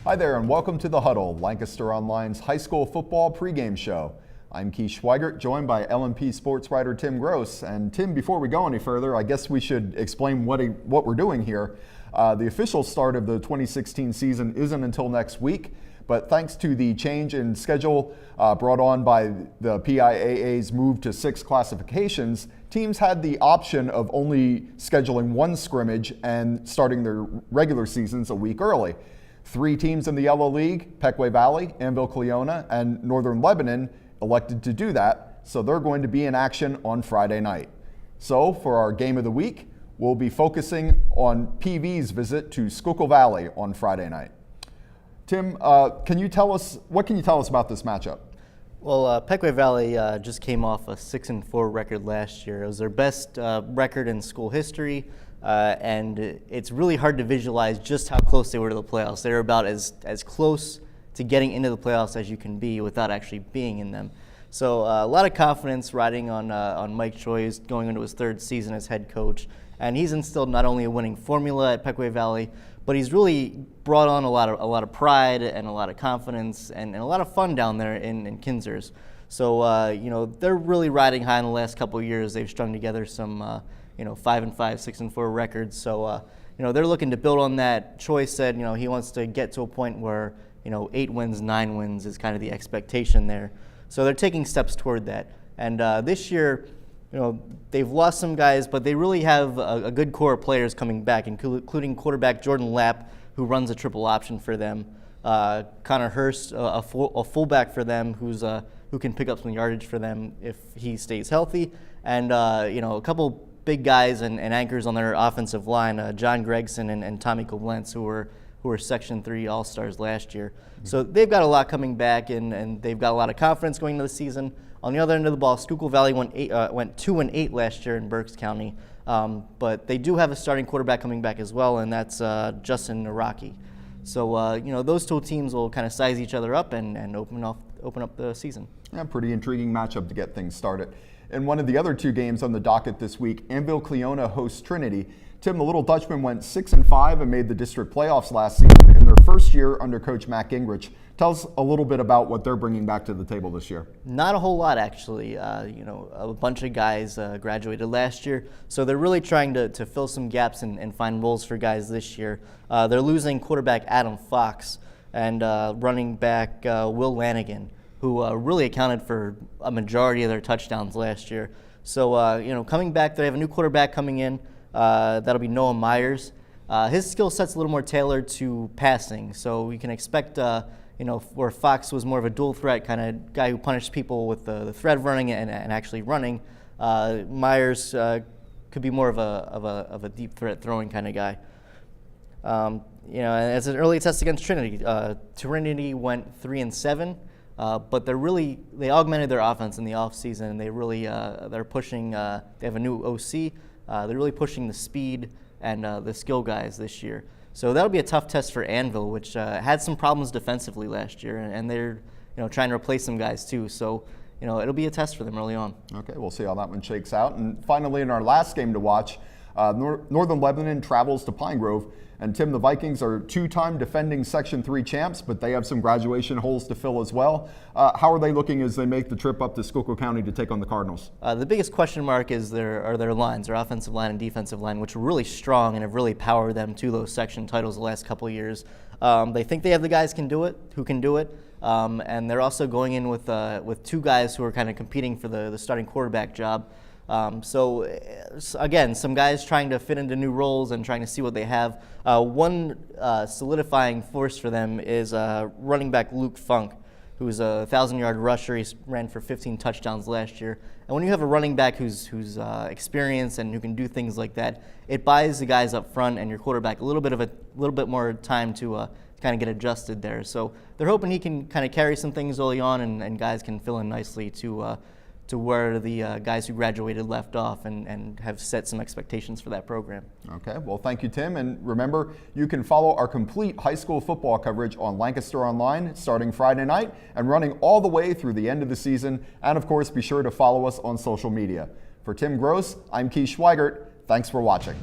Hi there and welcome to the Huddle, Lancaster Online's high school football pregame show. I'm Schweigert, joined by LMP sports writer Tim Gross. And Tim, before we go any further, I guess we should explain what we're doing here. The official start of the 2016 season isn't until next week, but thanks to the change in schedule brought on by the PIAA's move to 6 classifications, teams had the option of only scheduling 1 scrimmage and starting their regular seasons a week early. 3 teams in the Yellow League, Pequea Valley, Cleona, and Northern Lebanon, elected to do that, so they're going to be in action on Friday night. So for our game of the week, we'll be focusing on PV's visit to Schuylkill Valley on Friday night. Tim, what can you tell us about this matchup? Well, Pequea Valley just came off a 6-4 record last year. It was their best record in school history. And it's really hard to visualize just how close they were to the playoffs. They were about as close to getting into the playoffs as you can be without actually being in them. So a lot of confidence riding on Mike Choi going into his 3rd season as head coach. And he's instilled not only a winning formula at Pequea Valley, but he's really brought on a lot of pride and a lot of confidence and a lot of fun down there in Kinzers. So they're really riding high in the last couple of years. They've strung together some 5-5, 6-4 records. So, they're looking to build on that. Choi said, he wants to get to a point where, 8 wins, 9 wins is kind of the expectation there. So they're taking steps toward that. And this year, they've lost some guys, but they really have a good core of players coming back, including quarterback Jordan Lapp, who runs a triple option for them. Connor Hurst, a fullback for them, who can pick up some yardage for them if he stays healthy. And, a couple big guys and anchors on their offensive line, John Gregson and Tommy Koblenz, who were Section 3 All-Stars last year. So they've got a lot coming back, and they've got a lot of confidence going into the season. On the other end of the ball, Schuylkill Valley went 2-8 last year in Berks County, but they do have a starting quarterback coming back as well, and that's Justin Naraki. So those 2 teams will kind of size each other up and open up the season. Yeah, pretty intriguing matchup to get things started. In one of the other 2 games on the docket this week, Cleona hosts Trinity. Tim, the Little Dutchmen went 6-5 and made the district playoffs last season in their first year under Coach Matt Gingrich. Tell us a little bit about what they're bringing back to the table this year. Not a whole lot, actually. A bunch of guys graduated last year, so they're really trying to fill some gaps and find roles for guys this year. They're losing quarterback Adam Fox and running back Will Lanigan, who really accounted for a majority of their touchdowns last year. So, coming back, they have a new quarterback coming in. That'll be Noah Myers. His skill set's a little more tailored to passing, so we can expect, where Fox was more of a dual threat kind of guy who punished people with the thread running and actually running, Myers could be more of a deep threat throwing kind of guy. As an early test against Trinity, Trinity went 3-7. But they augmented their offense in the offseason, and they're pushing, they have a new OC, they're really pushing the speed and the skill guys this year. So that'll be a tough test for Anvil, which had some problems defensively last year, and they're trying to replace some guys too. So it'll be a test for them early on. Okay, we'll see how that one shakes out. And finally, in our last game to watch, Northern Lebanon travels to Pine Grove. And Tim, the Vikings are 2-time defending Section 3 champs, but they have some graduation holes to fill as well. How are they looking as they make the trip up to Schuylkill County to take on the Cardinals? The biggest question mark is their lines, their offensive line and defensive line, which are really strong and have really powered them to those section titles the last couple of years. They think they have the guys who can do it, and they're also going in with 2 guys who are kind of competing for the starting quarterback job. So again, some guys trying to fit into new roles and trying to see what they have. One solidifying force for them is running back Luke Funk, who's a 1,000-yard rusher. He ran for 15 touchdowns last year. And when you have a running back who's experienced and who can do things like that, it buys the guys up front and your quarterback a little bit more time to kind of get adjusted there. So they're hoping he can kind of carry some things early on, and guys can fill in nicely to where the guys who graduated left off and have set some expectations for that program. Okay, well, thank you, Tim. And remember, you can follow our complete high school football coverage on Lancaster Online starting Friday night and running all the way through the end of the season. And of course, be sure to follow us on social media. For Tim Gross, I'm Schweigert. Thanks for watching.